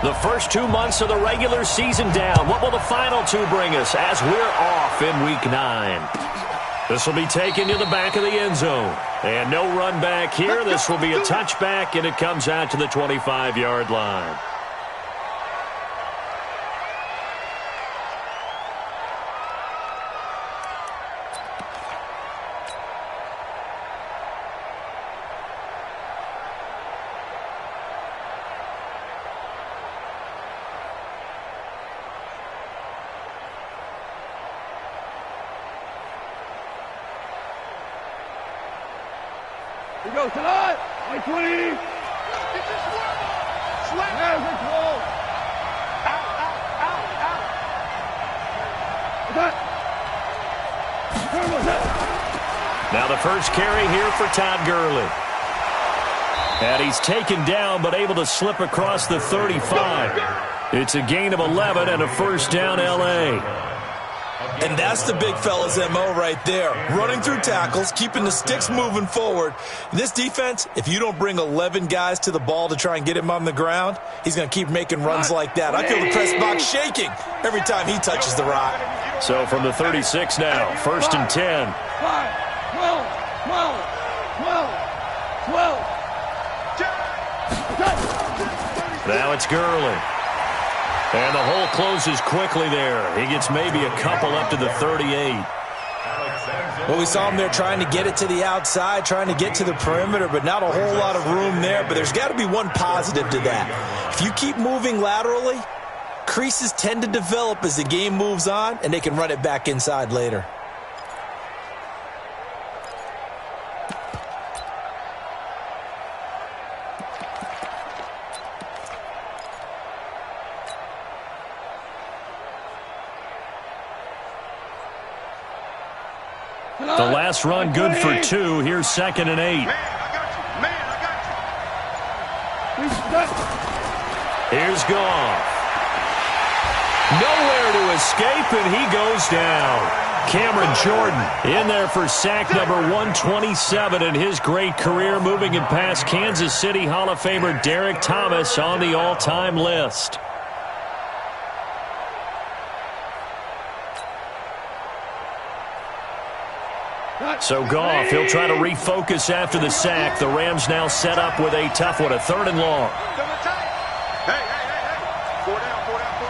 The first 2 months of the regular season down. What will the final 2 bring us as we're off in Week 9? This will be taken to the back of the end zone. And no run back here. This will be a touchback, and it comes out to the 25-yard line. He goes tonight. 20. Get this one. Slam. There's a goal. Out. Now the first carry here for Todd Gurley. And he's taken down but able to slip across the 35. It's a gain of 11 and a first down L.A. And that's the big fella's MO right there. Running through tackles, keeping the sticks moving forward. This defense, if you don't bring 11 guys to the ball to try and get him on the ground, he's going to keep making runs like that. I feel the press box shaking every time he touches the rock. So from the 36 now, first and 10. 12. Now it's Gurley. And the hole closes quickly there. He gets maybe a couple up to the 38. Well, we saw him there trying to get it to the outside, trying to get to the perimeter, but not a whole lot of room there. But there's got to be one positive to that. If you keep moving laterally, creases tend to develop as the game moves on, and they can run it back inside later. The last run good for 2. Here's 2nd and 8. Here's Goff. Nowhere to escape, and he goes down. Cameron Jordan in there for sack number 127 in his great career, moving him past Kansas City Hall of Famer Derek Thomas on the all-time list. So Goff, he'll try to refocus after the sack. The Rams now set up with a tough one, a 3rd and long. Hey. 4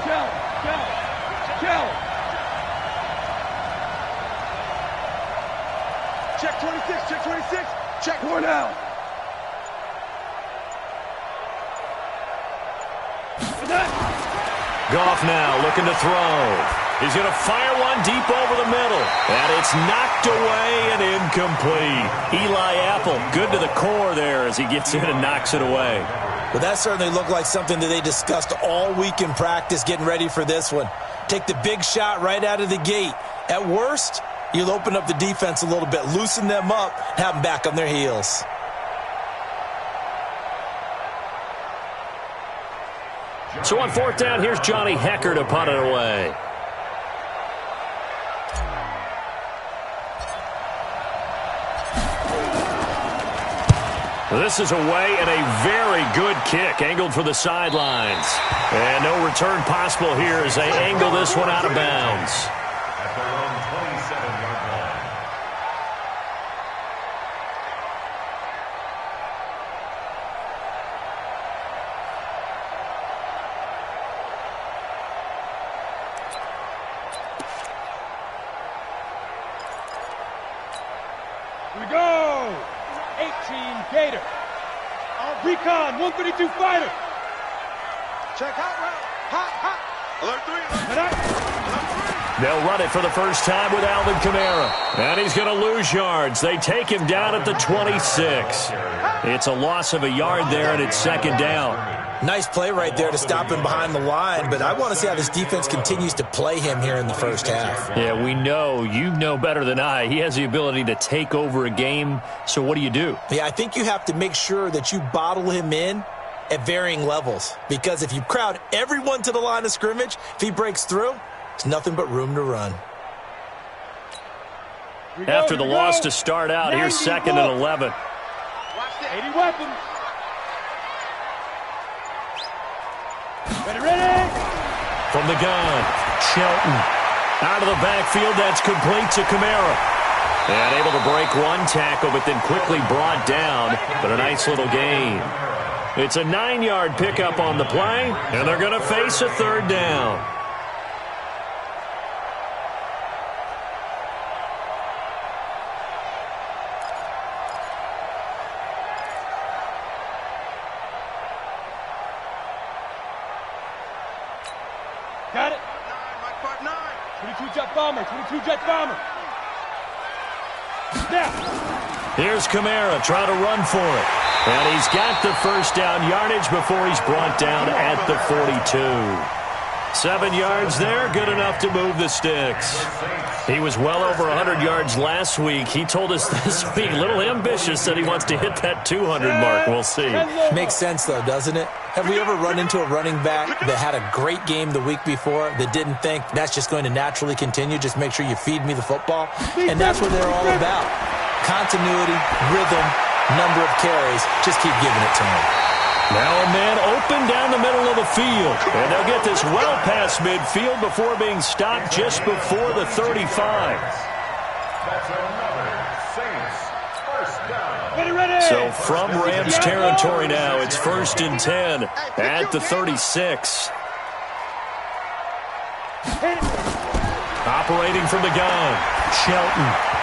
down. Check 26. Check 4 down. Goff now looking to throw. He's going to fire one deep over the middle. And it's knocked away and incomplete. Eli Apple, good to the core there as he gets in and knocks it away. Well, that certainly looked like something that they discussed all week in practice, getting ready for this one. Take the big shot right out of the gate. At worst, you'll open up the defense a little bit, loosen them up, have them back on their heels. So on 4th down, here's Johnny Hecker to punt it away. This is away and a very good kick, angled for the sidelines. And no return possible here as they angle this one out of bounds. At their own 27-yard line. Here we go. 18 Gator. Recon 132 fighter. Check hot route. Hot. Alert 3. Alert 3. They'll run it for the first time with Alvin Kamara. And he's going to lose yards. They take him down at the 26. It's a loss of a yard there, and it's 2nd down. Nice play right there to stop him behind the line, but I want to see how this defense continues to play him here in the first half. Yeah, we know. You know better than I. He has the ability to take over a game, so what do you do? Yeah, I think you have to make sure that you bottle him in at varying levels, because if you crowd everyone to the line of scrimmage, if he breaks through, there's nothing but room to run. After the loss to start out, here's 2nd and 11. 80 weapons. Ready. From the gun, Shelton. Out of the backfield, that's complete to Kamara. And able to break one tackle, but then quickly brought down. But a nice little gain. It's a 9-yard pickup on the play, and they're going to face a third down. Got it. 22 jet bomber. 22 jet bomber. Now. Here's Kamara trying to run for it. And he's got the first down yardage before he's brought down at the 42. 7 yards there, good enough to move the sticks. He was well over 100 yards last week. He told us this week, a little ambitious, said he wants to hit that 200 mark. We'll see. Makes sense, though, doesn't it? Have we ever run into a running back that had a great game the week before that didn't think that's just going to naturally continue? Just make sure you feed me the football. And that's what they're all about. Continuity, rhythm, number of carries. Just keep giving it to him. Now a man open down the middle of the field. And they'll get this well past midfield before being stopped just before the 35. That's another Saints first down. Ready. So from Rams territory now, it's 1st and 10 at the 36. Operating from the gun, Shelton.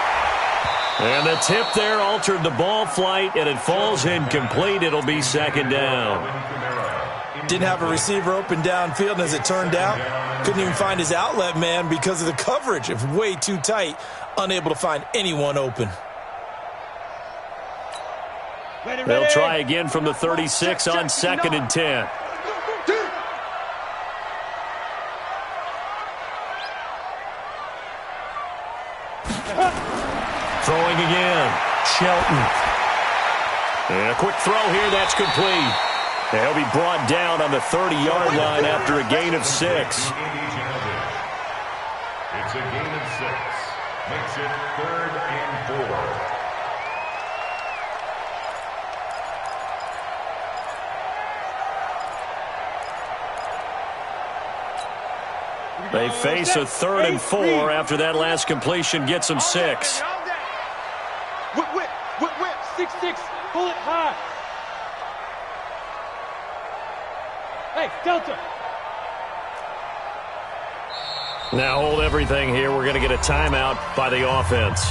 And the tip there altered the ball flight, and it falls incomplete. It'll be 2nd down. Didn't have a receiver open downfield, and as it turned out, couldn't even find his outlet man because of the coverage. It was way too tight, unable to find anyone open. They'll try again from the 36 on 2nd and 10. Throwing again, Shelton. And a quick throw here, that's complete. He'll be brought down on the 30-yard line after a gain of 6. It's a gain of 6. Makes it 3rd and 4. They face a 3rd and 4 after that last completion gets them 6. Whip. 6-6. Pull it high. Hey, Delta. Now hold everything here. We're going to get a timeout by the offense.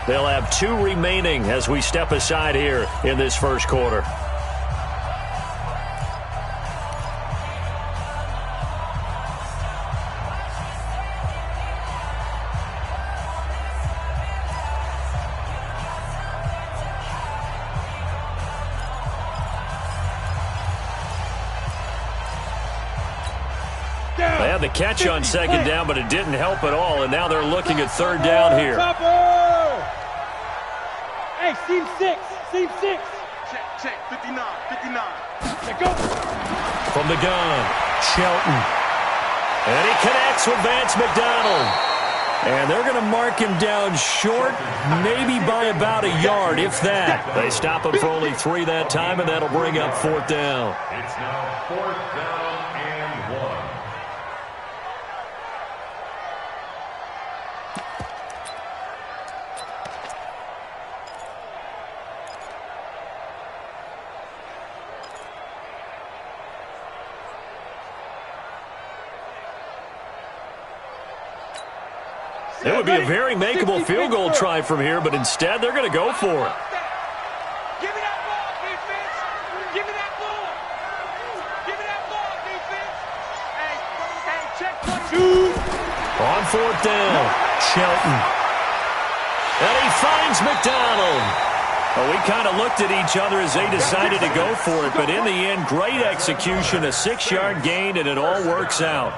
They'll have 2 remaining as we step aside here in this first quarter. They had the catch on 2nd down, but it didn't help at all, and now they're looking at 3rd down here. Hey, seam 6. Check, 59. Let go. From the gun, Shelton. And he connects with Vance McDonald. And they're going to mark him down short, maybe by about a yard, if that. They stop him for only 3 that time, and that'll bring up 4th down. It's now 4th down and 1. It would be a very makeable field goal try from here, but instead they're going to go for it. Give me that ball, defense. Give me that ball. Give me that ball, defense. Hey, check 22. On 4th down, Shelton. And he finds McDonald. Well, we kind of looked at each other as they decided to go for it, but in the end, great execution, a 6-yard gain, and it all works out.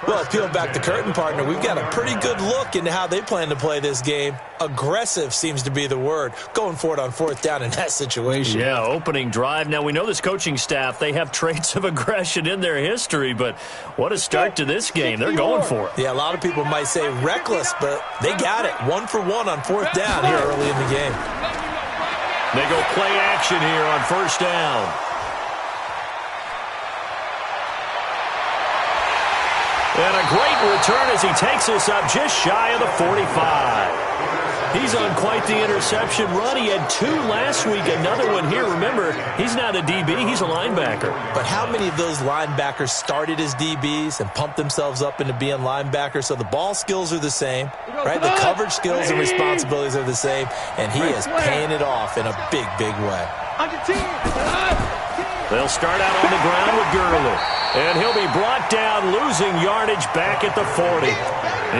Well, peel back the curtain, partner. We've got a pretty good look into how they plan to play this game. Aggressive seems to be the word. Going for it on 4th down in that situation. Yeah, opening drive. Now, we know this coaching staff, they have traits of aggression in their history, but what a start to this game. They're going for it. Yeah, a lot of people might say reckless, but they got it. 1 for 1 on 4th down here early in the game. They go play action here on 1st down. And a great return as he takes us up just shy of the 45. He's on quite the interception run. He had 2 last week, another one here. Remember, he's not a DB, he's a linebacker. But how many of those linebackers started as DBs and pumped themselves up into being linebackers? So the ball skills are the same, right? The coverage skills and responsibilities are the same, and he is paying it off in a big, big way. They'll start out on the ground with Gurley. And he'll be brought down, losing yardage back at the 40.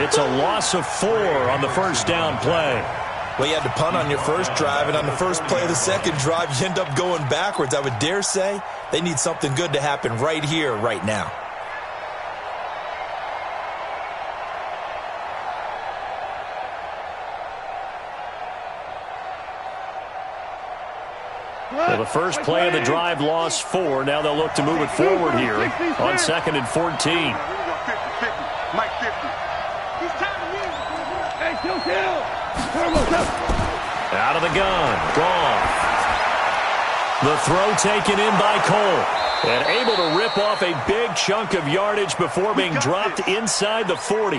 It's a loss of 4 on the first down play. Well, you had to punt on your first drive, and on the first play of the second drive, you end up going backwards. I would dare say they need something good to happen right here, right now. Well, the first play of the drive lost 4. Now they'll look to move it forward here on 2nd and 14. Mike 50. He's timing you. Hey, kill. Out of the gun. Gone. The throw taken in by Cole. And able to rip off a big chunk of yardage before being dropped inside the 40.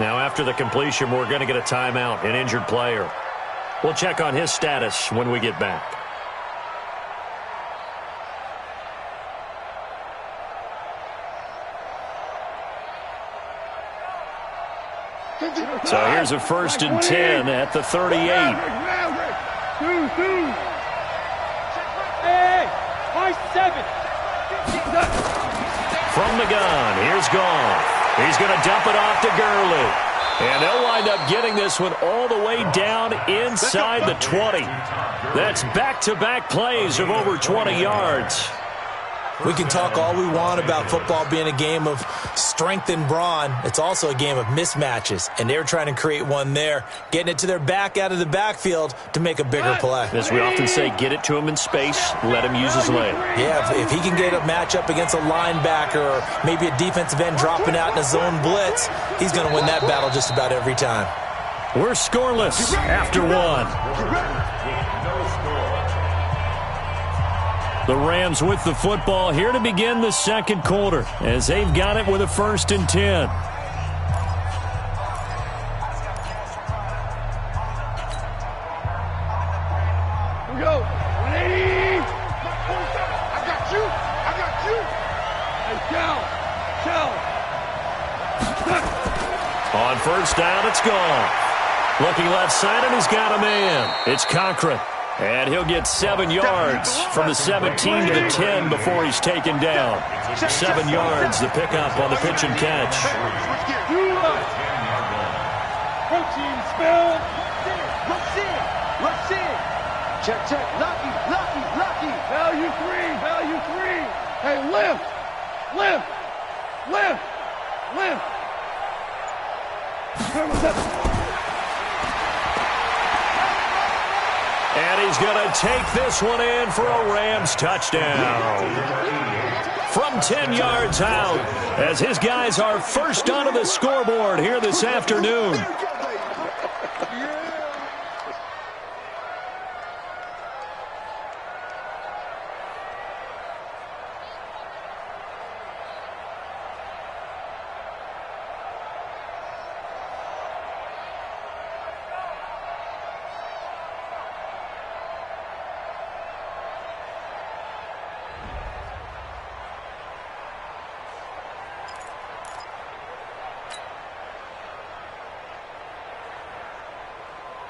Now after the completion, we're going to get a timeout, an injured player. We'll check on his status when we get back. So here's a 1st and 10 at the 38. Hey, my 7. From the gun, here's Goff. He's going to dump it off to Gurley. And they'll wind up getting this one all the way down inside the 20. That's back-to-back plays of over 20 yards. We can talk all we want about football being a game of strength and brawn. It's also a game of mismatches, and they're trying to create one there, getting it to their back out of the backfield to make a bigger play. As we often say, get it to him in space, let him use his leg. Yeah, if he can get a matchup against a linebacker or maybe a defensive end dropping out in a zone blitz, he's going to win that battle just about every time. We're scoreless after 1. The Rams with the football here to begin the second quarter as they've got it with a 1st and 10. Here we go. 180. I got you. Hey, On 1st down, it's gone. Looking left side, and he's got a man. It's Cochran. And he'll get 7 yards from the 17 to the 10 before he's taken down. 7 yards, the pickup on the pitch and catch. Protein spill. Rush in. Check. Lucky. Value 3. Hey, lift. And he's going to take this one in for a Rams touchdown. From 10 yards out, as his guys are first onto the scoreboard here this afternoon.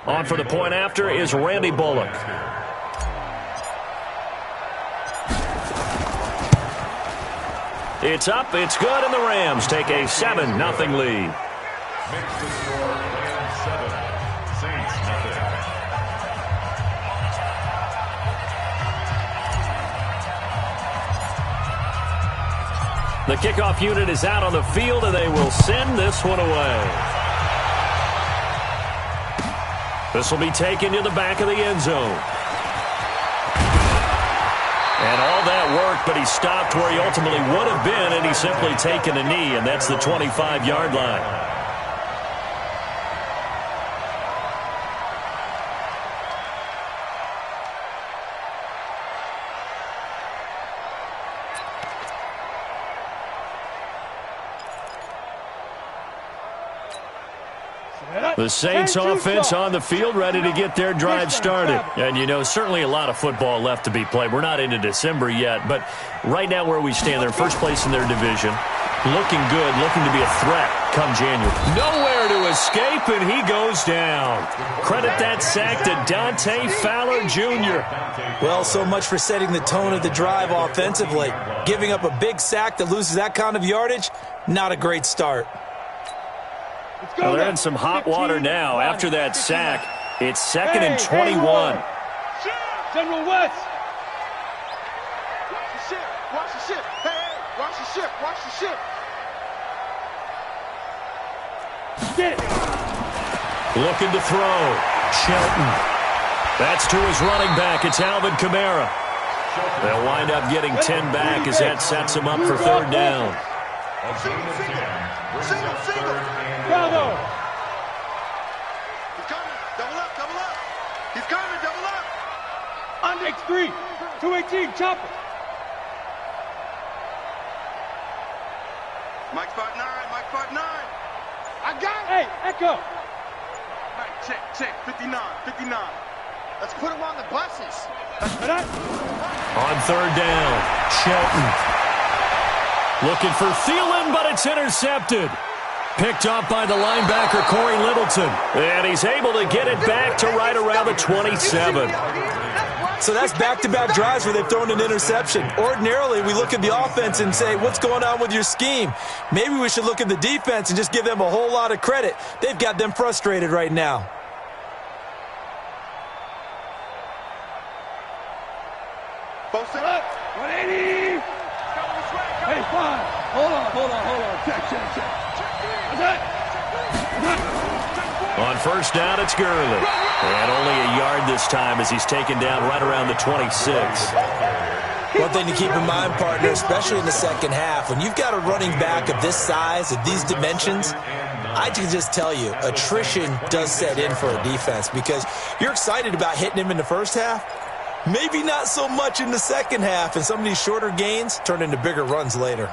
On for the point after is Randy Bullock. It's up, it's good, and the Rams take a 7-0 lead. Makes the score Rams 7, Saints nothing. The kickoff unit is out on the field, and they will send this one away. This will be taken to the back of the end zone. And all that work, but he stopped where he ultimately would have been, and he's simply taken a knee, and that's the 25-yard line. The Saints offense on the field, ready to get their drive started. And, you know, certainly a lot of football left to be played. We're not into December yet, but right now where we stand, they're first place in their division. Looking good, looking to be a threat come January. Nowhere to escape, and he goes down. Credit that sack to Dante Fowler Jr. Well, so much for setting the tone of the drive offensively. Giving up a big sack that loses that kind of yardage, not a great start. Well, they're in some hot water now. After that sack, it's 2nd and 21. General West. Watch the ship. Watch the ship. Hey, watch the ship. Watch the ship. Get it. Looking to throw. Shelton. That's to his running back. It's Alvin Kamara. They'll wind up getting 10 back as that sets him up for 3rd down. Single. Bravo. He's coming. Double up. He's coming. Double up. On X3. 218. Chopper. Mike 5'9". I got it. Hey, Echo. All right, check. 59. Let's put him on the buses. On 3rd down, Shelton. Looking for Thielen, but it's intercepted. Picked off by the linebacker, Corey Littleton. And he's able to get it back to right around the 27. So that's back-to-back drives where they've thrown an interception. Ordinarily, we look at the offense and say, what's going on with your scheme? Maybe we should look at the defense and just give them a whole lot of credit. They've got them frustrated right now. Both set up. 180. Hey, 5. Hold on. Check. On 1st down, it's Gurley. And only a yard this time as he's taken down right around the 26. One thing to keep in mind, partner, especially in the second half, when you've got a running back of this size, of these dimensions, I can just tell you, attrition does set in for a defense because you're excited about hitting him in the first half. Maybe not so much in the second half, and some of these shorter gains turn into bigger runs later.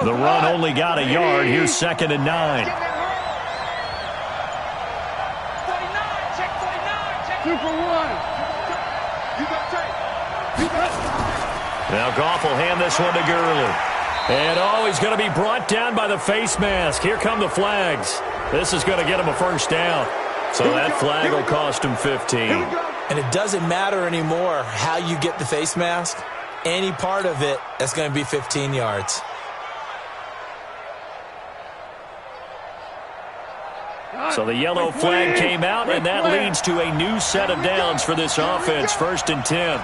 The run only got a yard. Here's 2nd and 9. 49. Check 49. 2 for 1. You got tape. Now Goff will hand this one to Gurley. And, he's going to be brought down by the face mask. Here come the flags. This is going to get him a 1st down. So that flag will cost him 15. And it doesn't matter anymore how you get the face mask. Any part of it, that's going to be 15 yards. So the yellow flag came out, and that leads to a new set of downs for this offense. 1st and 10.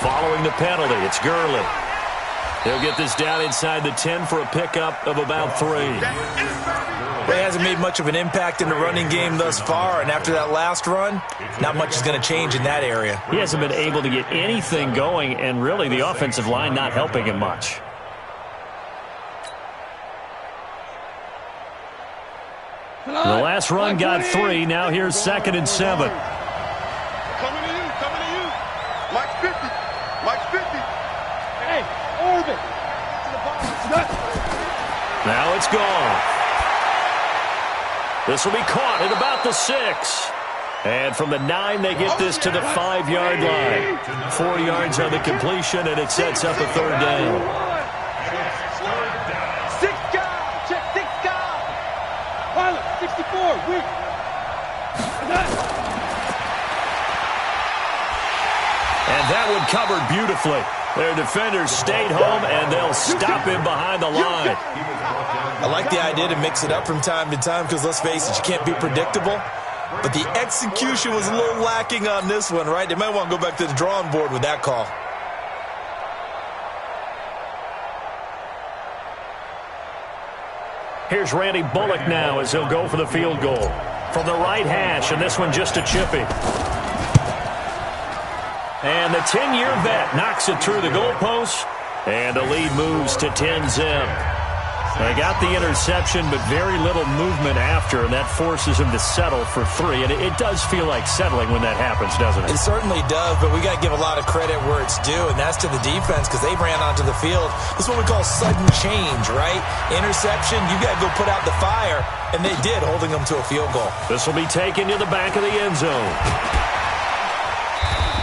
Following the penalty, it's Gurley. He'll get this down inside the 10 for a pickup of about 3. He hasn't made much of an impact in the running game thus far, and after that last run, not much is going to change in that area. He hasn't been able to get anything going, and really the offensive line not helping him much. The last run got 3. Now here's 2nd and 7. Coming to you. Mike's 50. Hey, Orbit. Now it's gone. This will be caught at about the 6. And from the 9, they get this to the 5-yard line. 4 yards on the completion, and it sets up a 3rd down. 6 guys. Check 6 guys. Pilot, 64. Weak. And that one covered beautifully. Their defenders stayed home, and they'll stop him behind the line. I like the idea to mix it up from time to time because, let's face it, you can't be predictable. But the execution was a little lacking on this one, right? They might want to go back to the drawing board with that call. Here's Randy Bullock now as he'll go for the field goal. From the right hash, and this one just a chippy. And the 10-year vet knocks it through the goalpost, and the lead moves to 10-zip. They got the interception, but very little movement after, and that forces him to settle for 3. And it does feel like settling when that happens, doesn't it? It certainly does, but we got to give a lot of credit where it's due, and that's to the defense because they ran onto the field. This is what we call sudden change, right? Interception, you got to go put out the fire, and they did, holding them to a field goal. This will be taken to the back of the end zone.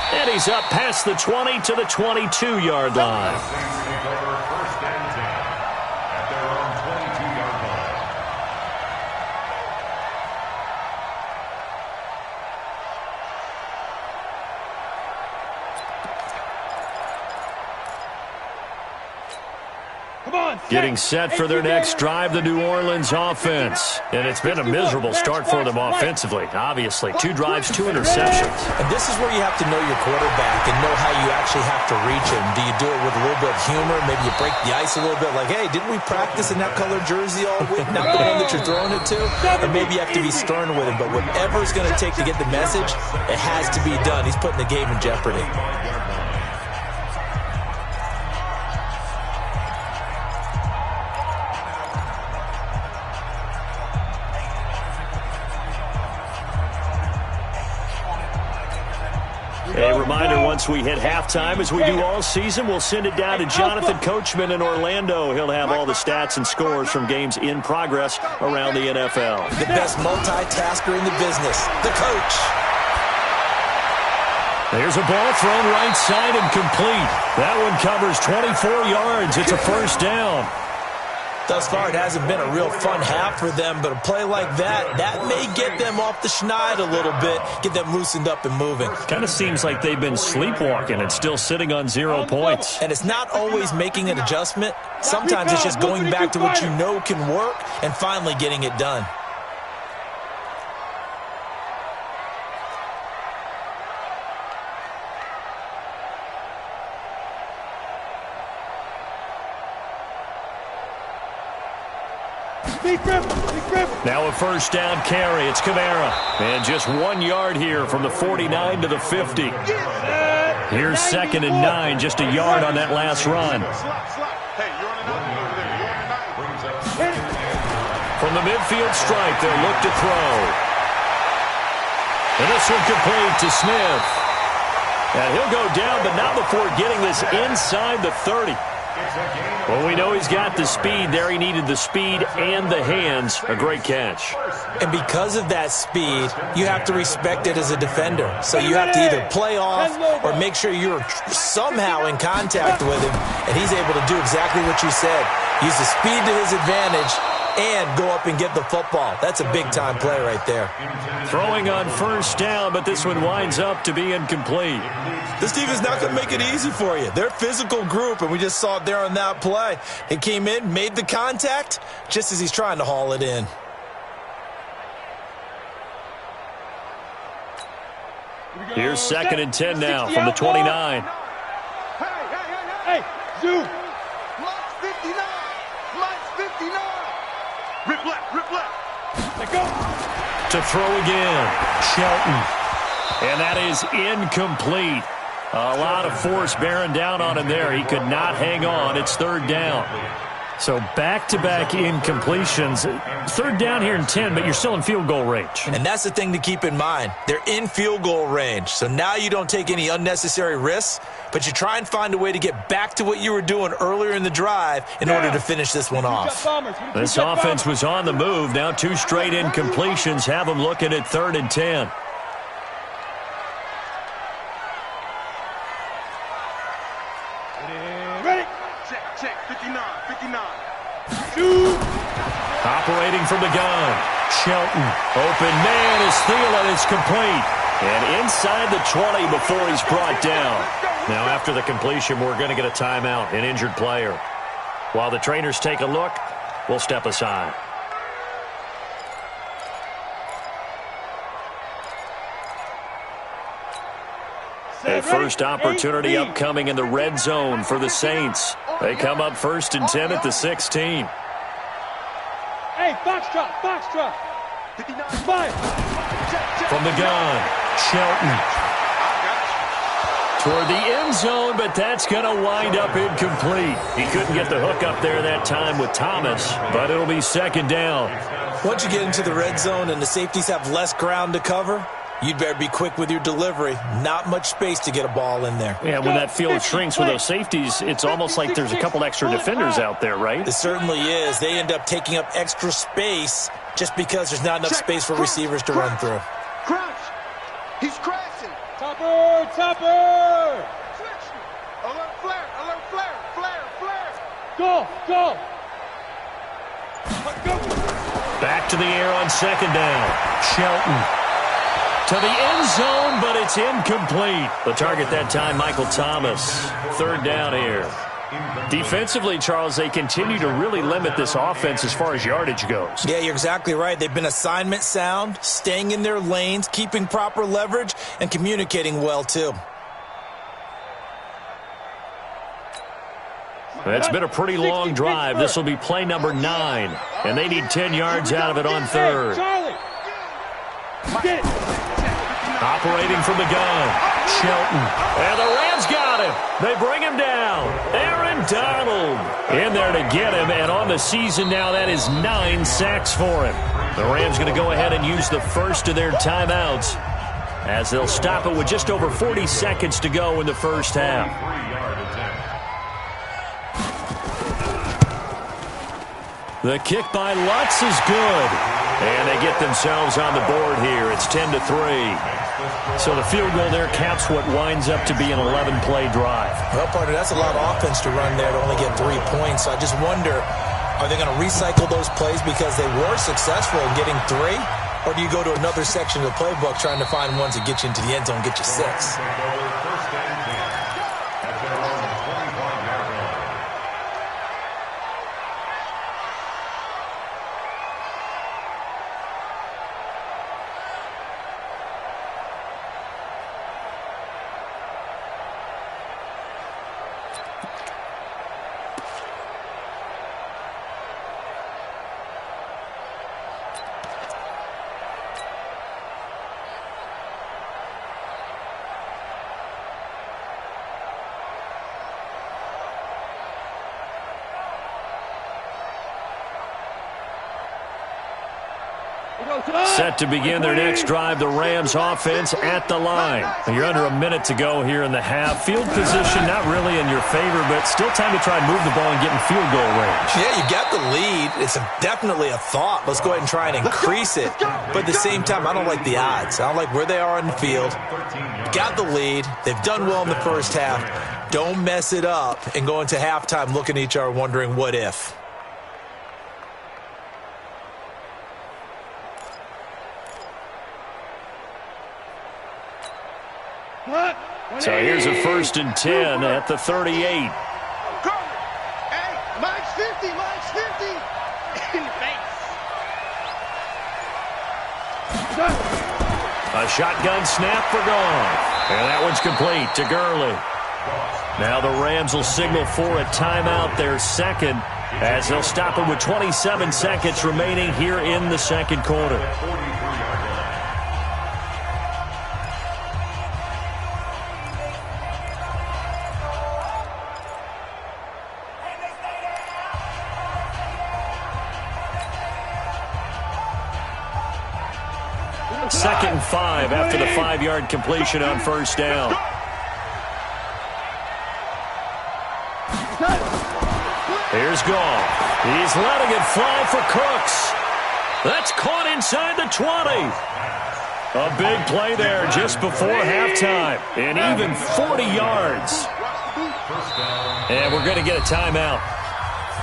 And he's up past the 20 to the 22-yard line. First and 10 at their own 22-yard line. Getting set for their next drive, the New Orleans offense. And it's been a miserable start for them offensively, obviously. 2 drives, 2 interceptions. And this is where you have to know your quarterback and know how you actually have to reach him. Do you do it with a little bit of humor? Maybe you break the ice a little bit, like, hey, didn't we practice in that colored jersey all week? Not the one that you're throwing it to? And maybe you have to be stern with him. But whatever it's going to take to get the message, it has to be done. He's putting the game in jeopardy. A reminder, once we hit halftime, as we do all season, we'll send it down to Jonathan Coachman in Orlando. He'll have all the stats and scores from games in progress around the NFL. The best multitasker in the business, the coach. There's a ball thrown right side and complete. That one covers 24 yards. It's a first down. Thus far, it hasn't been a real fun half for them, but a play like that may get them off the schneid a little bit, get them loosened up and moving. Kind of seems like they've been sleepwalking and still sitting on 0 points. And it's not always making an adjustment. Sometimes it's just going back to what you know can work and finally getting it done. Now a first down carry. It's Kamara. And just 1 yard here from the 49 to the 50. Here's 2nd and 9, just a yard on that last run. From the midfield stripe, they'll look to throw. And this one complete to Smith. And he'll go down, but not before getting this inside the 30. Well, we know he's got the speed there. He needed the speed and the hands. A great catch. And because of that speed, you have to respect it as a defender. So you have to either play off or make sure you're somehow in contact with him, and he's able to do exactly what you said. Use the speed to his advantage and go up and get the football. That's a big-time play right there. Throwing on first down, but this one winds up to be incomplete. This team is not going to make it easy for you. They're a physical group, and we just saw it there on that play. He came in, made the contact, just as he's trying to haul it in. Here's 2nd and 10 now from the 29. Hey, Zoo. Lots 59. Lots 59. Rip left. Let go. To throw again, Shelton. And that is incomplete. A lot of force bearing down on him there. He could not hang on. It's 3rd down. So back-to-back incompletions. 3rd down here in 10, but you're still in field goal range. And that's the thing to keep in mind. They're in field goal range. So now you don't take any unnecessary risks, but you try and find a way to get back to what you were doing earlier in the drive in order to finish this one off. This offense was on the move. Now 2 straight incompletions have them looking at 3rd and 10. Check. 59. Operating from the gun. Shelton. Open man is Thielen. It's complete. And inside the 20 before he's brought down. Now after the completion, we're going to get a timeout, an injured player. While the trainers take a look, we'll step aside. A first opportunity upcoming in the red zone for the Saints. They come up 1st and 10 at the 16. Hey, Foxtrot. 59. From the gun, Shelton. Toward the end zone, but that's going to wind up incomplete. He couldn't get the hook up there that time with Thomas, but it'll be second down. Once you get into the red zone and the safeties have less ground to cover, you'd better be quick with your delivery. Not much space to get a ball in there. Yeah, when that field shrinks with those safeties, it's almost like there's a couple extra defenders out there, right? It certainly is. They end up taking up extra space just because there's not enough space for receivers to run through. Crouch. He's crashing. Topper! Topper! Alert flare. Alert flare. Flare. Flare. Go! Go! Back to the air on second down. Shelton. To the end zone, but it's incomplete. The target that time, Michael Thomas. Third down here. Defensively, Charles, they continue to really limit this offense as far as yardage goes. Yeah, you're exactly right. They've been assignment sound, staying in their lanes, keeping proper leverage, and communicating well, too. It's been a pretty long drive. This will be play number 9, and they need 10 yards out of it on third. Charlie! Get it! Operating from the gun, Shelton. And the Rams got him. They bring him down. Aaron Donald in there to get him, and on the season now, that is 9 sacks for him. The Rams going to go ahead and use the first of their timeouts as they'll stop it with just over 40 seconds to go in the first half. The kick by Lutz is good. And they get themselves on the board here. It's 10-3. So the field goal there caps what winds up to be an 11-play drive. Well, partner, that's a lot of offense to run there to only get 3 points. So I just wonder, are they going to recycle those plays because they were successful in getting 3? Or do you go to another section of the playbook trying to find ones that get you into the end zone and get you 6? Set to begin their next drive, the Rams offense at the line. You're under a minute to go here in the half. Field position not really in your favor, but still time to try and move the ball and get in field goal range. Yeah, you got the lead. It's definitely a thought. Let's go ahead and try and increase it. But at the same time, I don't like the odds. I don't like where they are on the field. Got the lead. They've done well in the first half. Don't mess it up and go into halftime looking at each other wondering what if. So here's a 1st and 10 at the 38. Hey, Mike's 50, Mike's 50. In the face. A shotgun snap for gone. And that one's complete to Gurley. Now the Rams will signal for a timeout, their second, as they'll stop it with 27 seconds remaining here in the second quarter. Second and 5 after the 5-yard completion on first down. Here's Goff. He's letting it fly for Cooks. That's caught inside the 20. A big play there just before halftime. And even 40 yards. And we're going to get a timeout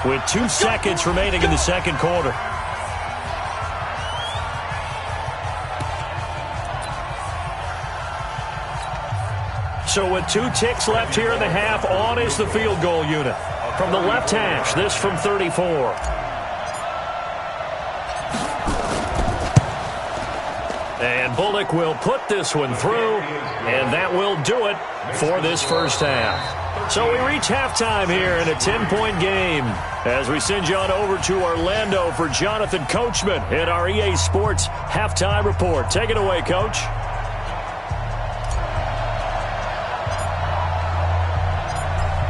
with 2 seconds remaining in the second quarter. So with 2 ticks left here in the half, on is the field goal unit. From the left hash, this from 34. And Bullock will put this one through, and that will do it for this first half. So we reach halftime here in a 10-point game as we send you on over to Orlando for Jonathan Coachman in our EA Sports Halftime Report. Take it away, Coach.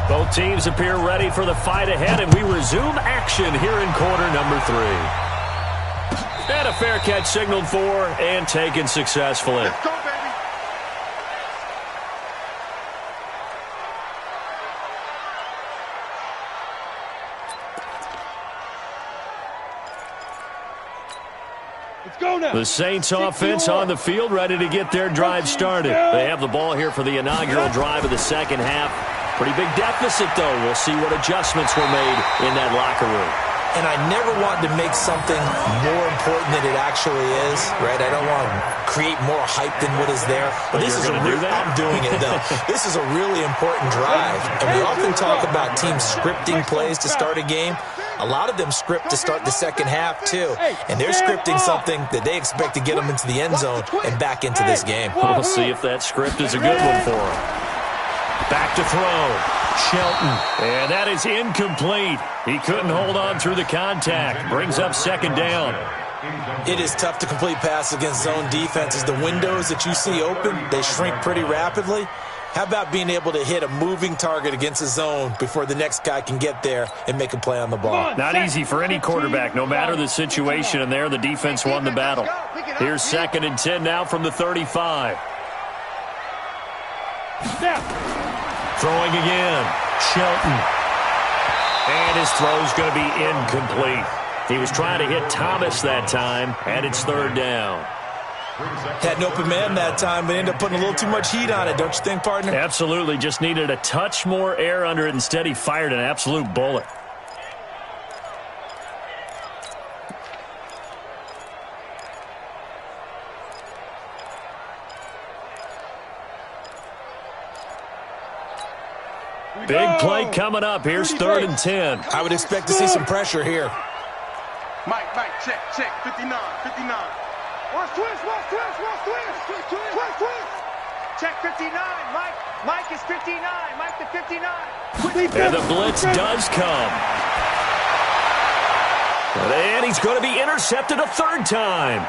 Both teams appear ready for the fight ahead, and we resume action here in quarter number 3. And a fair catch signaled for and taken successfully. Let's go, baby. Let's go now. The Saints offense on the field, ready to get their drive started. They have the ball here for the inaugural drive of the second half. Pretty big deficit, though. We'll see what adjustments were made in that locker room. And I never want to make something more important than it actually is, right? I don't want to create more hype than what is there. But this is I'm doing it, though. This is a really important drive. And we often talk about teams scripting plays to start a game. A lot of them script to start the second half, too. And they're scripting something that they expect to get them into the end zone and back into this game. We'll see if that script is a good one for them. Back to throw. Shelton. And that is incomplete. He couldn't hold on through the contact. Brings up second down. It is tough to complete passes against zone defenses. The windows that you see open, they shrink pretty rapidly. How about being able to hit a moving target against a zone before the next guy can get there and make a play on the ball? Not easy for any quarterback, no matter the situation, and there the defense won the battle. Here's 2nd and 10 now from the 35. Throwing again. Shelton. And his throw's going to be incomplete. He was trying to hit Thomas that time, and it's 3rd down. Had an open man that time, but ended up putting a little too much heat on it, don't you think, partner? Absolutely. Just needed a touch more air under it. Instead, he fired an absolute bullet. Big play coming up. Here's 3rd and 10. I would expect to see some pressure here. Mike, check, 59. Watch twist. Check 59, Mike is 59, Mike to 59. And the blitz does come. And he's going to be intercepted a 3rd time.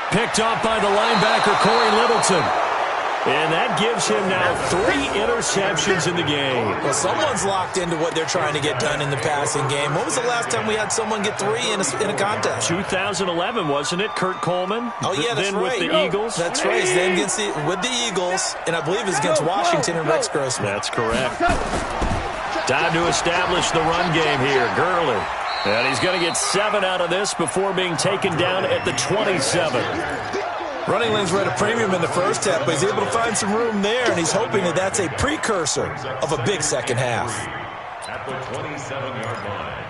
Picked off by the linebacker, Corey Littleton. And that gives him now 3 interceptions in the game. Well, someone's locked into what they're trying to get done in the passing game. When was the last time we had someone get 3 in a contest? 2011, wasn't it? Kurt Coleman? Oh, yeah, that's then right. With the Eagles? That's right. Then with the Eagles, and I believe it was against Washington and Rex Grossman. That's correct. Time to establish the run game here. Gurley. And he's going to get 7 out of this before being taken down at the 27. Running lanes were at a premium in the first half, but he's able to find some room there, and he's hoping that that's a precursor of a big second half. At the 27-yard line.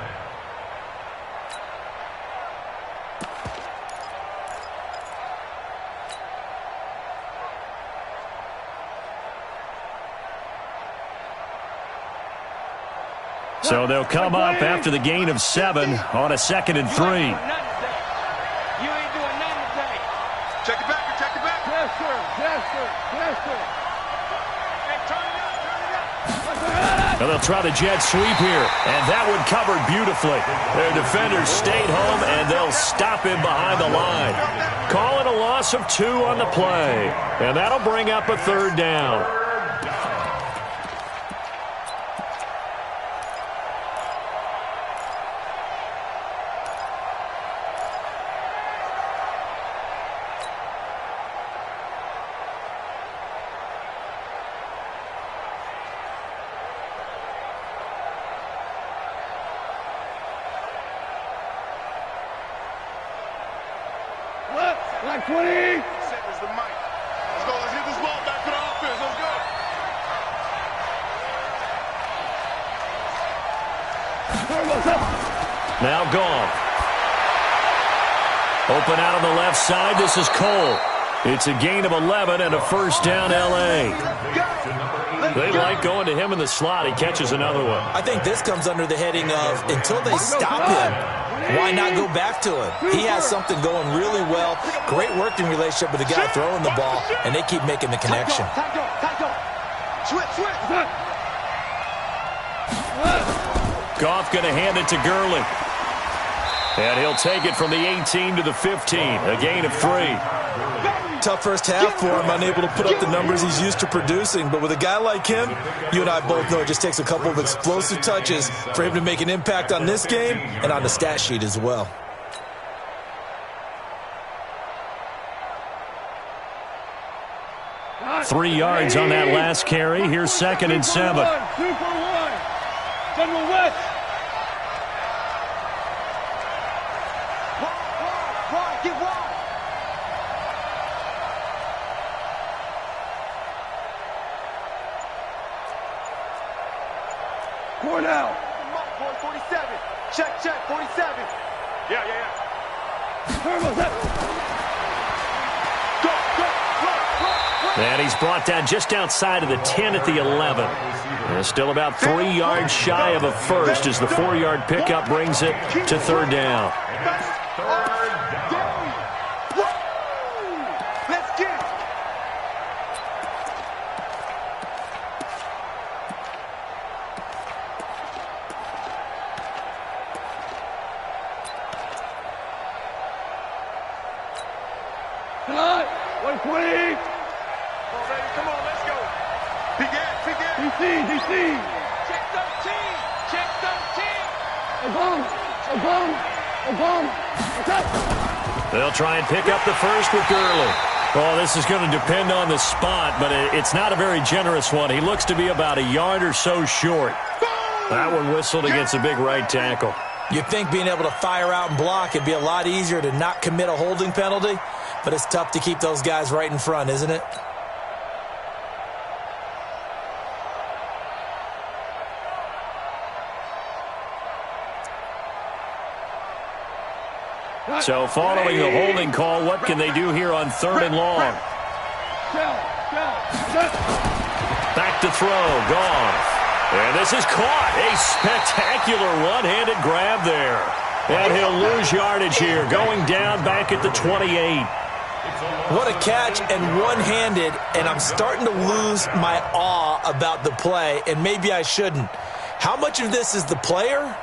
So they'll come up after the gain of 7 on a 2nd and 3. Check it back. Yes, sir. Hey, turn it up. And they'll try the jet sweep here. And that one covered beautifully. Their defenders stayed home, and they'll stop him behind the line. Calling a loss of 2 on the play. And that'll bring up a 3rd down. Like 20. Seconds to Mike. Let's go. Let's hit this ball back to the offense. Let's go. Now Goff. Open out on the left side. This is Cole. It's a gain of 11 and a 1st down L.A. They like going to him in the slot. He catches another one. I think this comes under the heading of until they stop him, why not go back to him? He has something going really well. Great working relationship with the guy throwing the ball, and they keep making the connection. Switch. Goff going to hand it to Gurley. And he'll take it from the 18 to the 15. A gain of 3. tough first half for him, unable to put up the numbers he's used to producing. But with a guy like him, you and I both know it just takes a couple of explosive touches for him to make an impact on this game and on the stat sheet as well. Three yards on that last carry. Here's 2nd and 7. 2 for 1. General West. Wide, get wide. Cornell. Come on, boy, 47. Check, 47. Yeah. Turbo's up. Go, run. And he's brought down just outside of the 10 at the 11. And still about 3 yards shy of a first as the 4-yard pickup brings it to 3rd down. Let's get it. Tonight, 120. Come on, let's go. Begin. DC. Check 13. Attack. They'll try and pick up the first with Gurley. Oh, this is going to depend on the spot, but it's not a very generous one. He looks to be about a yard or so short. That one whistled against a big right tackle. You'd think being able to fire out and block it'd be a lot easier to not commit a holding penalty, but it's tough to keep those guys right in front, isn't it? So following the holding call, what can they do here on 3rd and long? Back to throw, Goff. And this is caught. A spectacular one-handed grab there. And he'll lose yardage here, going down back at the 28. What a catch, and one-handed, and I'm starting to lose my awe about the play, and maybe I shouldn't. How much of this is the player?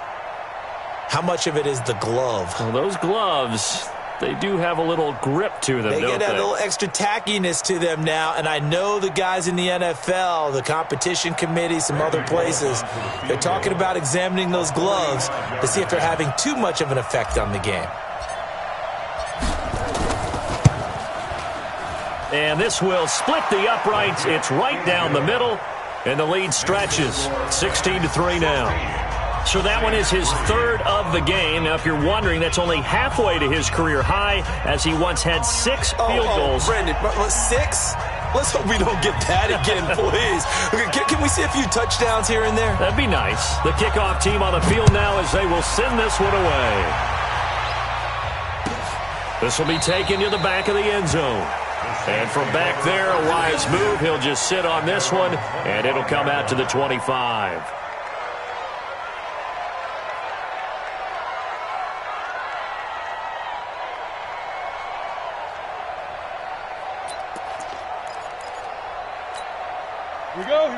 How much of it is the glove? Well, those gloves, they do have a little grip to them, They don't get a they? little extra tackiness to them now, and I know the guys in the NFL, the competition committee, some other places, they're talking about examining those gloves to see if they're having too much of an effect on the game. And this will split the uprights. It's right down the middle, and the lead stretches. 16-3 now. So that one is his 3rd of the game. Now, if you're wondering, that's only halfway to his career high, as he once had 6 field goals. Brendan, 6? Let's hope we don't get that again, please. Can we see a few touchdowns here and there? That'd be nice. The kickoff team on the field now as they will send this one away. This will be taken to the back of the end zone. And from back there, a wise move. He'll just sit on this one, and it'll come out to the 25.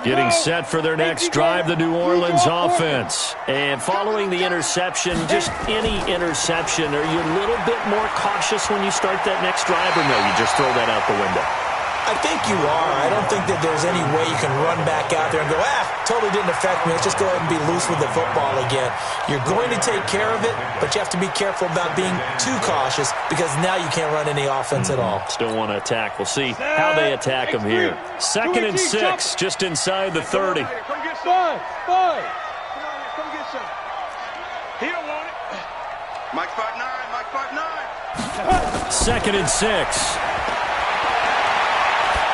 Getting set for their next drive, the New Orleans offense. And following the interception, just any interception, are you a little bit more cautious when you start that next drive, or no, you just throw that out the window? I think you are. I don't think that there's any way you can run back out there and go, totally didn't affect me. Let's just go ahead and be loose with the football again. You're going to take care of it, but you have to be careful about being too cautious because now you can't run any offense at all. Still want to attack. We'll see how they attack him here. 2nd and 6, just inside the 30. Come get some. Five. Come on here, come get some. He don't want it. Mike 5'9", Mike 5'9". 2nd and 6.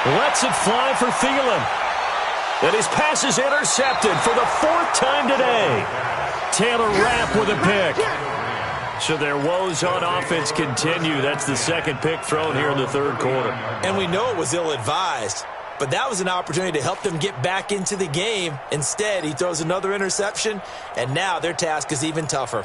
Lets it fly for Thielen. And his pass is intercepted for the 4th time today. Taylor Rapp with a pick. So their woes on offense continue. That's the 2nd pick thrown here in the 3rd quarter. And we know it was ill-advised, but that was an opportunity to help them get back into the game. Instead, he throws another interception, and now their task is even tougher.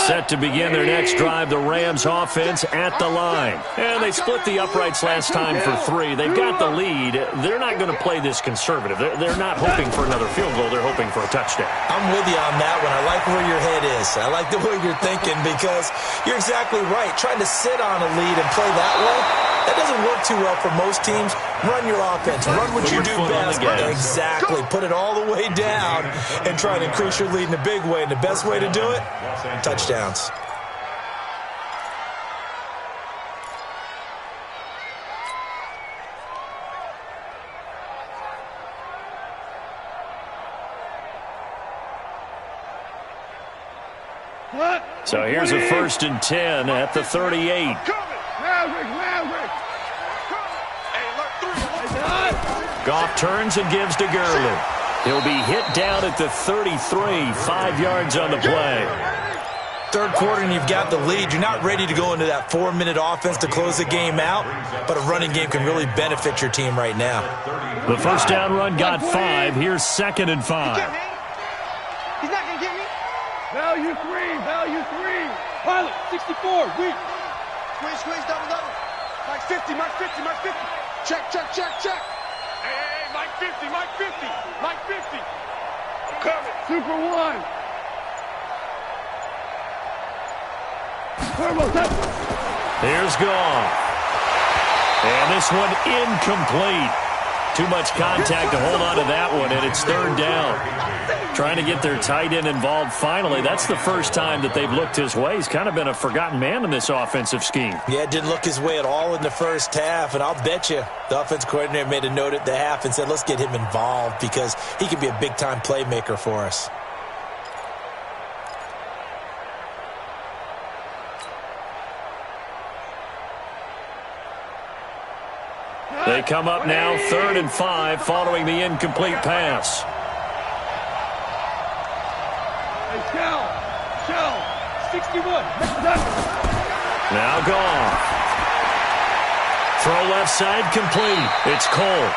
Set to begin their next drive, the Rams offense at the line. And they split the uprights last time for 3. They've got the lead. They're not going to play this conservative. They're not hoping for another field goal. They're hoping for a touchdown. I'm with you on that one. I like where your head is. I like the way you're thinking because you're exactly right. Trying to sit on a lead and play that way, that doesn't work too well for most teams. Run your offense. Run what you do best. Exactly. Put it all the way down and try to increase your lead in a big way. And the best way to do it, touchdowns. So here's a 1st and 10 at the 38. Goff turns and gives to Gurley. He'll be hit down at the 33, 5 yards on the play. Third quarter and you've got the lead. You're not ready to go into that 4-minute offense to close the game out, but a running game can really benefit your team right now. The first down run got 5. Here's 2nd and 5. He's not going to get me. Value 3, value 3. Pilot, 64, weak. Squeeze, double. Mike 50, Mike 50, Mike 50. Check. Hey, Mike 50, Mike 50, Mike 50. I'm coming. Super 1. Turbo set. Here's Goff. And this one incomplete. Too much contact to hold on to that one, and it's 3rd down. Trying to get their tight end involved finally. That's the first time that they've looked his way. He's kind of been a forgotten man in this offensive scheme. Yeah, it didn't look his way at all in the first half, and I'll bet you the offense coordinator made a note at the half and said, let's get him involved because he can be a big-time playmaker for us. They come up now 3rd and 5 following the incomplete pass. Shell. 61. Now Goff. Throw left side complete. It's Cole.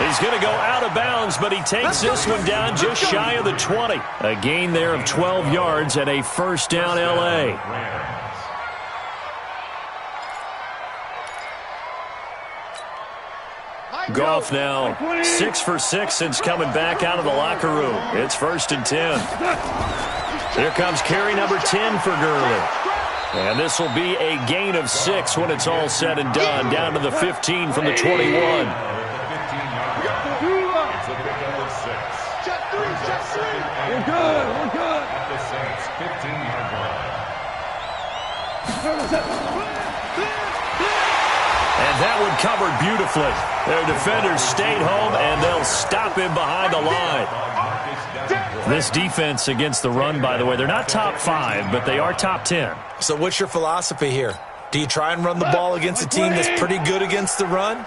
He's going to go out of bounds, but he takes this one down just shy of the 20. A gain there of 12 yards and a 1st down L.A. Goff now 6 for 6 since coming back out of the locker room. It's 1st and 10. Here comes carry number 10 for Gurley. And this will be a gain of 6 when it's all said and done. Down to the 15 from the 21. It's a pickup of 6. Check 3. We're good. At the Saints' 15-yard line. Turbo set. And that one covered beautifully. Their defenders stayed home, and they'll stop him behind the line. This defense against the run, by the way, they're not top 5, but they are top 10. So what's your philosophy here? Do you try and run the ball against a team that's pretty good against the run?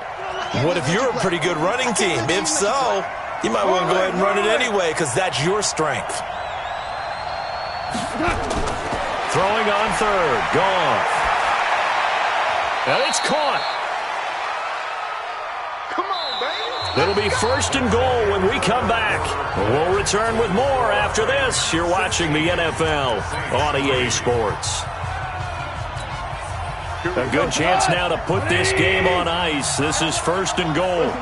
What if you're a pretty good running team? If so, you might want to go ahead and run it anyway because that's your strength. Throwing on 3rd. Goff. And it's caught. It'll be 1st and goal when we come back. We'll return with more after this. You're watching the NFL on EA Sports. A good chance now to put this game on ice. This is 1st and goal. We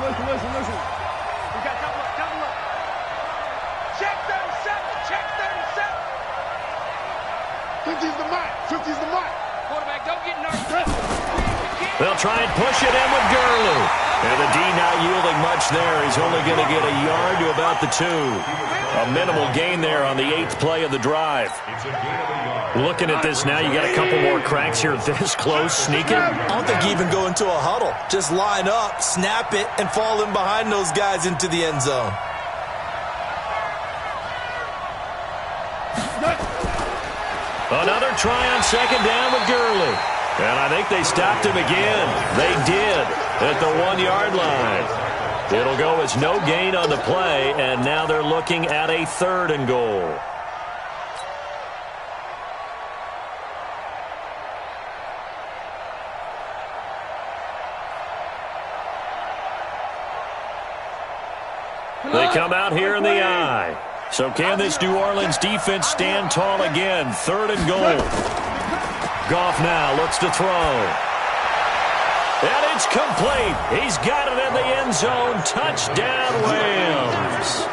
got double up. Check 37. 50's the mark. Quarterback, don't get nervous. They'll try and push it in with Gurley. And the D not yielding much there. He's only going to get a yard to about the 2. A minimal gain there on the 8th play of the drive. Looking at this now, you got a couple more cracks here this close, sneaking. I don't think you even go into a huddle. Just line up, snap it, and fall in behind those guys into the end zone. Another try on 2nd down with Gurley. And I think they stopped him again. They did at the 1-yard line. It'll go as no gain on the play, and now they're looking at a 3rd and goal. They come out here in the eye. So can this New Orleans defense stand tall again? 3rd and goal. Goff now looks to throw. And it's complete. He's got it in the end zone. Touchdown, Rams.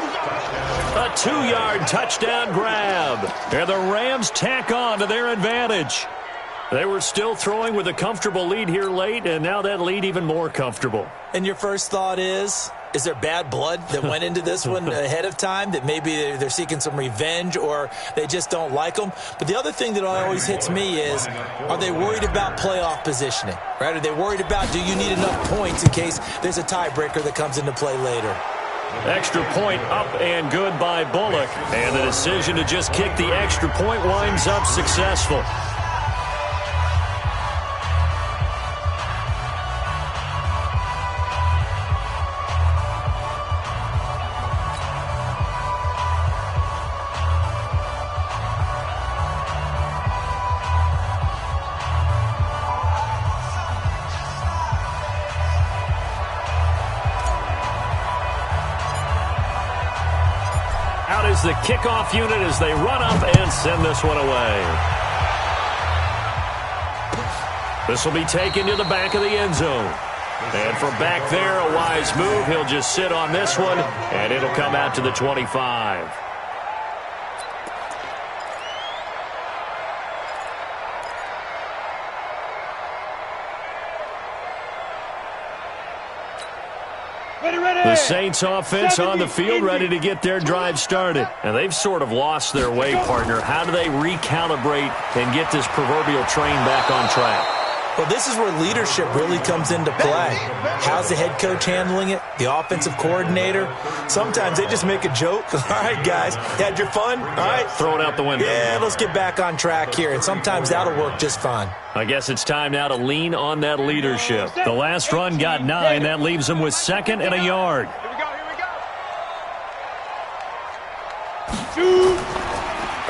A 2-yard touchdown grab. And the Rams tack on to their advantage. They were still throwing with a comfortable lead here late, and now that lead even more comfortable. And your first thought is there bad blood that went into this one ahead of time, that maybe they're seeking some revenge or they just don't like them? But the other thing that always hits me is, are they worried about playoff positioning? Right? Are they worried about, do you need enough points in case there's a tiebreaker that comes into play later? Extra point up and good by Bullock. And the decision to just kick the extra point winds up successful. The kickoff unit as they run up and send this one away. This will be taken to the back of the end zone. And from back there, a wise move. He'll just sit on this one, and it'll come out to the 25. The Saints offense on the field ready to get their drive started. And they've sort of lost their way, partner. How do they recalibrate and get this proverbial train back on track? Well, this is where leadership really comes into play. How's the head coach handling it? The offensive coordinator? Sometimes they just make a joke. All right, guys, had your fun? All right. Throw it out the window. Yeah, let's get back on track here. And sometimes that'll work just fine. I guess it's time now to lean on that leadership. The last run got 9. That leaves them with 2nd and a yard.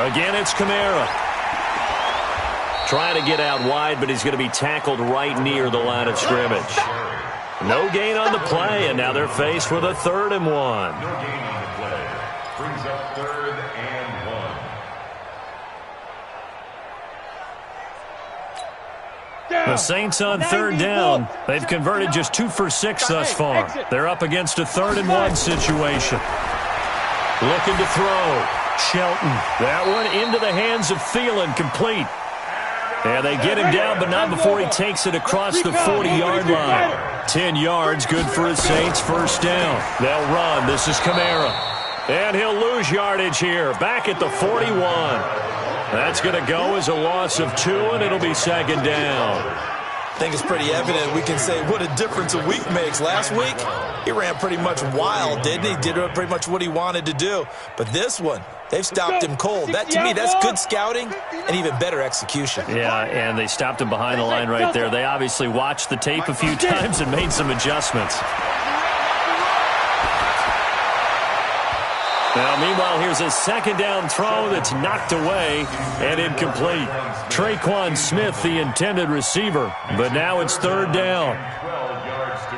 Again, it's Kamara. Trying to get out wide, but he's going to be tackled right near the line of scrimmage. No gain on the play, and now they're faced with a 3rd and 1. No gain on the play. Brings up 3rd and 1. The Saints on 3rd down. They've converted just 2 for 6 thus far. They're up against a 3rd and 1 situation. Looking to throw. Shelton. That one into the hands of Thielen, complete. And they get him down, but not before he takes it across the 40-yard line. 10 yards, good for the Saints, 1st down. They'll run. This is Kamara. And he'll lose yardage here, back at the 41. That's going to go as a loss of 2, and it'll be 2nd down. I think it's pretty evident. We can say what a difference a week makes. Last week, he ran pretty much wild, didn't he? Did pretty much what he wanted to do. But this one, they've stopped him cold. That, to me, that's good scouting and even better execution. Yeah, and they stopped him behind the line right there. They obviously watched the tape a few times and made some adjustments. Now, meanwhile, here's a 2nd down throw that's knocked away and incomplete. Traquan Smith, the intended receiver, but now it's 3rd down. 12 yards to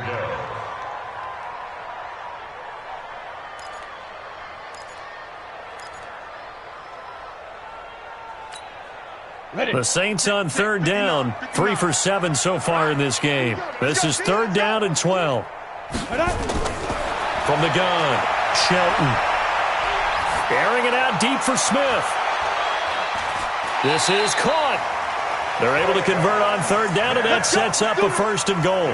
go. The Saints on 3rd down, 3 for 7 so far in this game. This is 3rd down and 12. From the gun, Shelton. Airing it out deep for Smith. This is caught. They're able to convert on 3rd down, and that sets up a 1st and goal.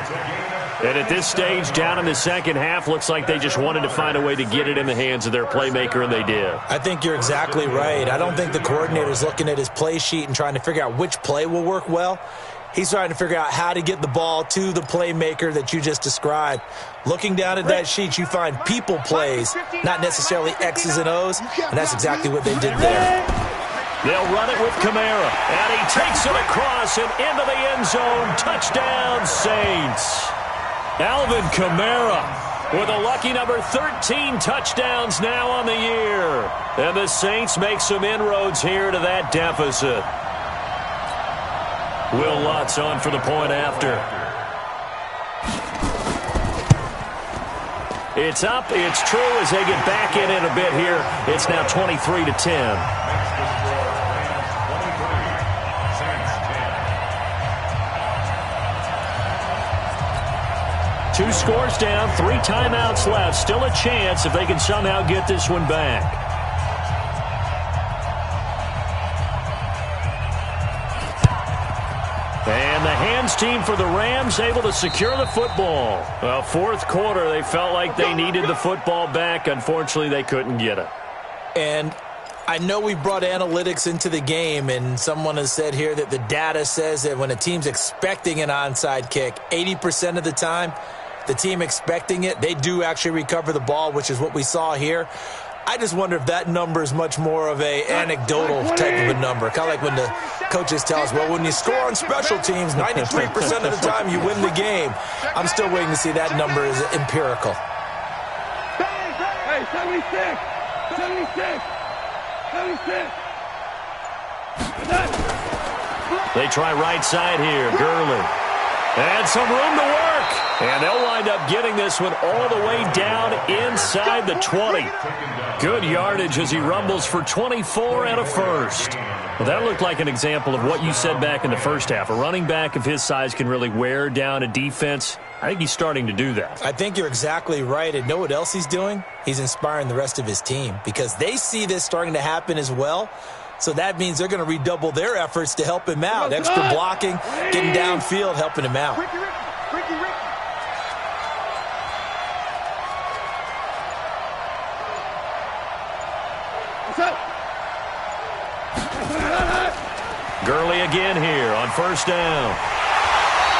And at this stage, down in the second half, looks like they just wanted to find a way to get it in the hands of their playmaker, and they did. I think you're exactly right. I don't think the coordinator's looking at his play sheet and trying to figure out which play will work well. He's trying to figure out how to get the ball to the playmaker that you just described. Looking down at that sheet, you find people plays, not necessarily X's and O's, and that's exactly what they did there. They'll run it with Kamara, and he takes it across and into the end zone. Touchdown, Saints. Alvin Kamara with a lucky number 13 touchdowns now on the year. And the Saints make some inroads here to that deficit. Will Lutz on for the point after. It's up. It's true as they get back in it a bit here. It's now 23-10. Makes the score Rams 23, Saints 10. 2 scores down, 3 timeouts left. Still a chance if they can somehow get this one back. And the hands team for the Rams able to secure the football. Well, fourth quarter, they felt like they needed the football back. Unfortunately, they couldn't get it. And I know we brought analytics into the game, and someone has said here that the data says that when a team's expecting an onside kick, 80% of the time, the team expecting it, they do actually recover the ball, which is what we saw here. I just wonder if that number is much more of a anecdotal type of a number. Kind of like when the coaches tell us, well, when you score on special teams, 93% of the time you win the game. I'm still waiting to see that number is empirical. Hey, 76! 76! 76! They try right side here. Gurley. And some room to work. And they'll wind up getting this one all the way down inside the 20. Good yardage as he rumbles for 24 and a first. Well, that looked like an example of what you said back in the first half. A running back of his size can really wear down a defense. I think he's starting to do that. I think you're exactly right. And know what else he's doing? He's inspiring the rest of his team because they see this starting to happen as well. So that means they're going to redouble their efforts to help him out. Extra blocking, getting downfield, helping him out. Ricky. What's up? Gurley again here on first down.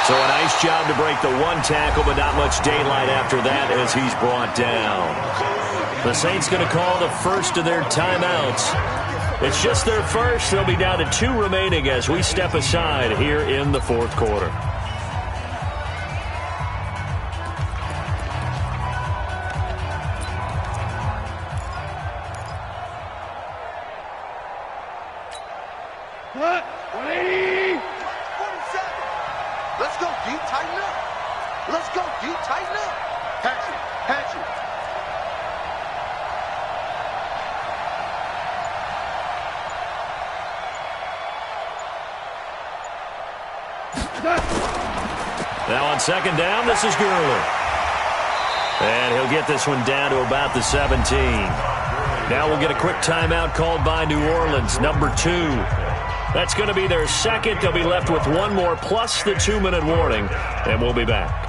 So a nice job to break the one tackle, but not much daylight after that as he's brought down. The Saints going to call the first of their timeouts. It's just their first. They'll be down to 2 remaining as we step aside here in the fourth quarter. What? 180! 47. Let's go, D. Tighten up. Let's go, D. Tighten up. Hatch it. Now on second down, this is Gurley. And he'll get this one down to about the 17. Now we'll get a quick timeout called by New Orleans, number 2. That's going to be their second. They'll be left with one more plus the 2-minute warning, and we'll be back.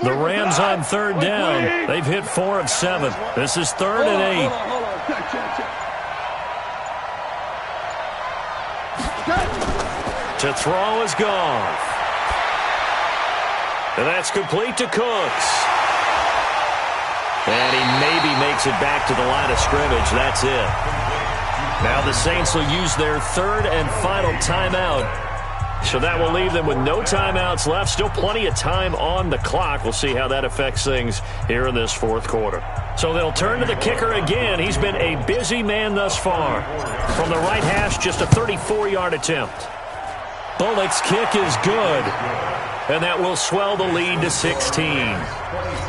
The Rams on third down. They've hit 4 of 7. This is 3rd and 8. Hold on. Check. To throw is Goff. And that's complete to Cooks. And he maybe makes it back to the line of scrimmage. That's it. Now the Saints will use their 3rd and final timeout. So that will leave them with no timeouts left. Still plenty of time on the clock. We'll see how that affects things here in this fourth quarter. So they'll turn to the kicker again. He's been a busy man thus far. From the right hash, just a 34-yard attempt. Bullock's kick is good. And that will swell the lead to 16.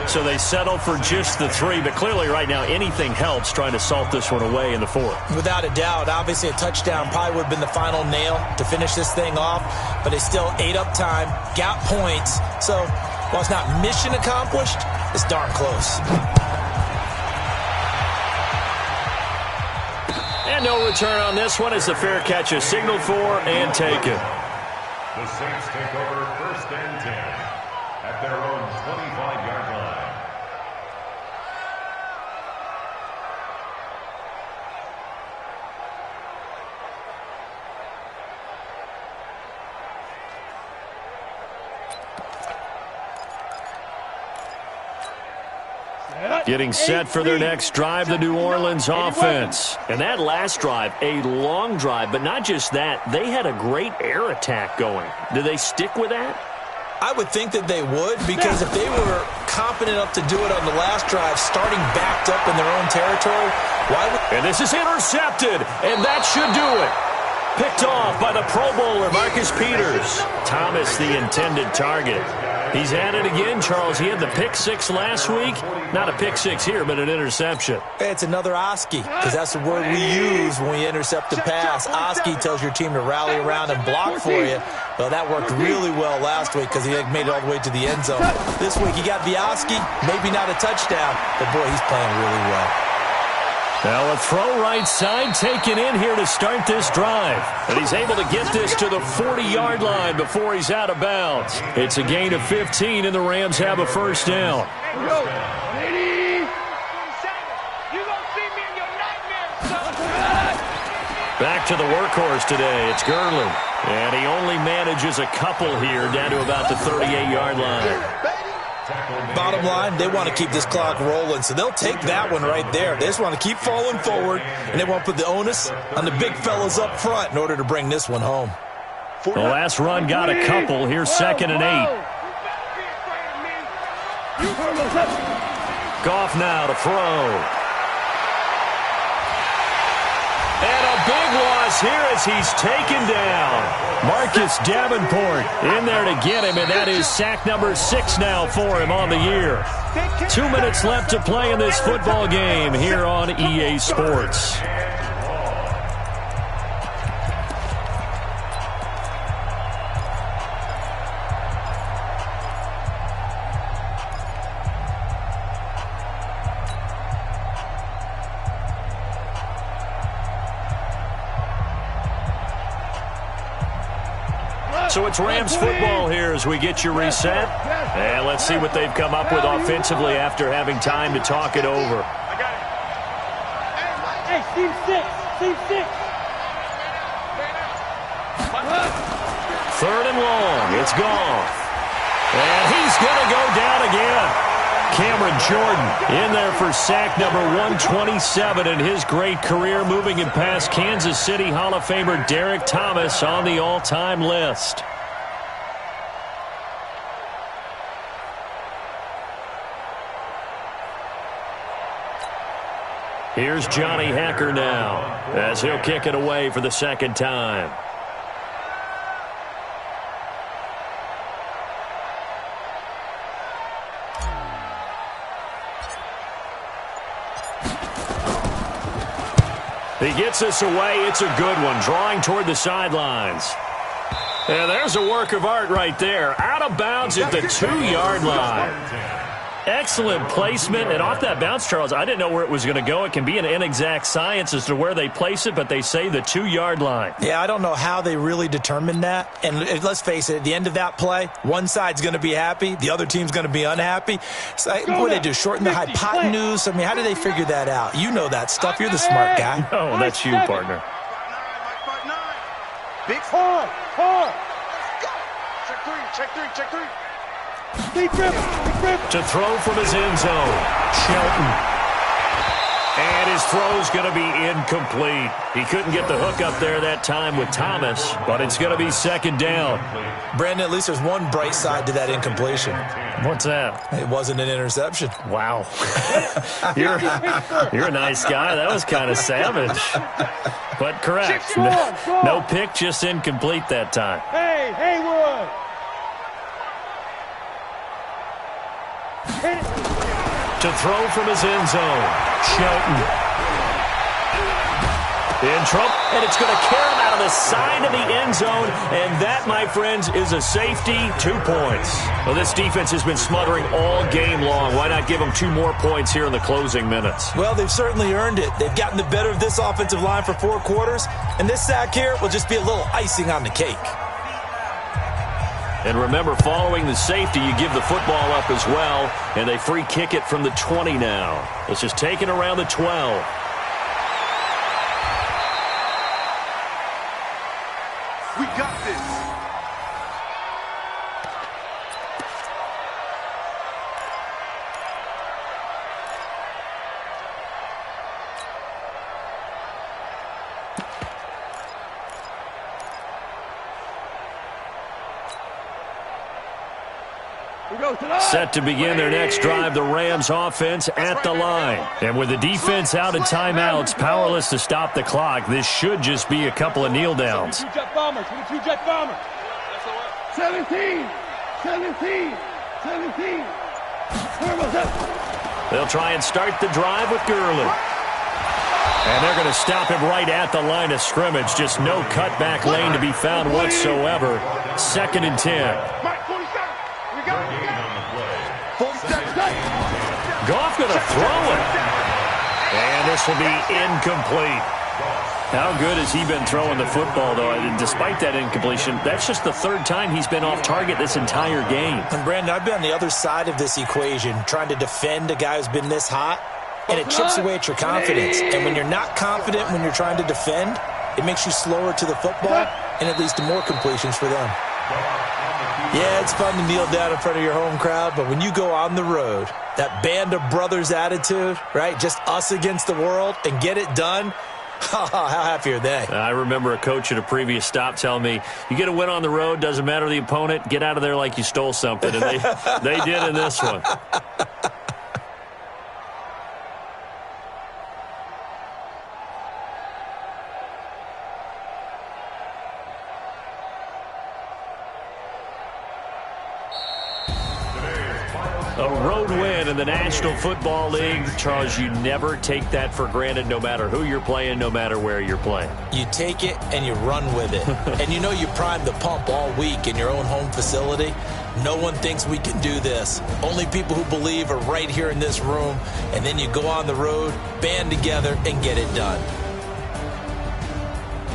So they settle for just the 3. But clearly right now anything helps trying to salt this one away in the 4th. Without a doubt, obviously a touchdown probably would have been the final nail to finish this thing off. But they still ate up time, got points. So while it's not mission accomplished, it's darn close. And no return on this one as the fair catch is signaled for and taken. The Saints take over 1st and 10 at their own 25-yard line. Getting set for their next drive, the New Orleans offense. And that last drive, a long drive, but not just that. They had a great air attack going. Do they stick with that? I would think that they would, because if they were confident enough to do it on the last drive, starting backed up in their own territory, why would... And this is intercepted, and that should do it. Picked off by the Pro Bowler, Marcus Peters. Thomas, the intended target. He's at it again, Charles. He had the pick six last week. Not a pick six here, but an interception. It's another Oski, because that's the word we use when we intercept a pass. Oski tells your team to rally around and block for you. Well, that worked really well last week because he made it all the way to the end zone. This week he got the Oski, maybe not a touchdown, but boy, he's playing really well. Now a throw right side taken in here to start this drive. And he's able to get this to the 40-yard line before he's out of bounds. It's a gain of 15, and the Rams have a first down. Back to the workhorse today. It's Gurley. And he only manages a couple here down to about the 38-yard line. Bottom line, they want to keep this clock rolling, so they'll take that one right there. They just want to keep falling forward, and they want to put the onus on the big fellas up front in order to bring this one home. The last run got a couple. Here's 2nd and 8. Goff now to throw. And a big loss here as he's taken down. Marcus Davenport in there to get him, and that is sack number 6 now for him on the year. 2 minutes left to play in this football game here on EA Sports. So it's Rams football here as we get you reset. And let's see what they've come up with offensively after having time to talk it over. Hey, team 6. Team 6. 3rd and long. It's Goff. And he's going to go down again. Cameron Jordan in there for sack number 127 in his great career, moving it past Kansas City Hall of Famer Derek Thomas on the all-time list. Here's Johnny Hacker now as he'll kick it away for the second time. He gets this away. It's a good one, drawing toward the sidelines. And there's a work of art right there. Out of bounds at the 2-yard line. Excellent placement. And off that bounce, Charles, I didn't know where it was going to go. It can be an inexact science as to where they place it, but they say the 2-yard line. Yeah, I don't know how they really determined that. And let's face it, at the end of that play, one side's going to be happy, the other team's going to be unhappy. So what do they do, shorten the hypotenuse? I mean, how do they figure that out? You know that stuff. You're the smart guy. No, that's you, partner. Big hard. Check three. Deep grip. To throw from his end zone, Shelton. And his throw's going to be incomplete. He couldn't get the hook up there that time with Thomas, but it's going to be 2nd down. Brandon, at least there's one bright side to that incompletion. What's that? It wasn't an interception. Wow. You're a nice guy. That was kind of savage. But correct. No pick, just incomplete that time. Hey, Haywood. To throw from his end zone, Shelton. In trouble, and it's going to carry him out of the side of the end zone, and that, my friends, is a safety, 2 points. Well, this defense has been smothering all game long. Why not give them 2 more points here in the closing minutes? Well, they've certainly earned it. They've gotten the better of this offensive line for 4 quarters, and this sack here will just be a little icing on the cake. And remember, following the safety, you give the football up as well, and they free kick it from the 20 now. It's just taken around the 12. We got this. Set to begin their next drive, the Rams offense at the line. And with the defense out and timeouts, powerless to stop the clock, this should just be a couple of kneel downs. 2-jet bombers, 2-jet bombers. 17. They'll try and start the drive with Gurley. And they're going to stop him right at the line of scrimmage. Just no cutback lane to be found whatsoever. 2nd and 10. Goff going to throw it. And this will be incomplete. How good has he been throwing the football, though? And despite that incompletion, that's just the 3rd time he's been off target this entire game. And, Brandon, I've been on the other side of this equation, trying to defend a guy who's been this hot, and it chips away at your confidence. And when you're not confident when you're trying to defend, it makes you slower to the football, and it leads to more completions for them. Yeah, it's fun to kneel down in front of your home crowd, but when you go on the road, that band of brothers attitude, right, just us against the world, and get it done, how happy are they? I remember a coach at a previous stop telling me, you get a win on the road, doesn't matter the opponent, get out of there like you stole something. And they did in this one. A road win in the National Football League. Charles, you never take that for granted no matter who you're playing, no matter where you're playing. You take it and you run with it. And you know you primed the pump all week in your own home facility. No one thinks we can do this. Only people who believe are right here in this room. And then you go on the road, band together, and get it done.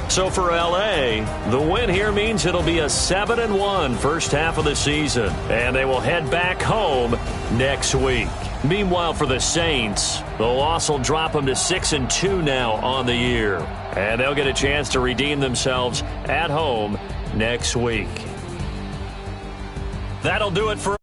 So for L.A., the win here means it'll be a 7-1 first half of the season, and they will head back home next week. Meanwhile, for the Saints, the loss will drop them to 6-2 now on the year, and they'll get a chance to redeem themselves at home next week. That'll do it for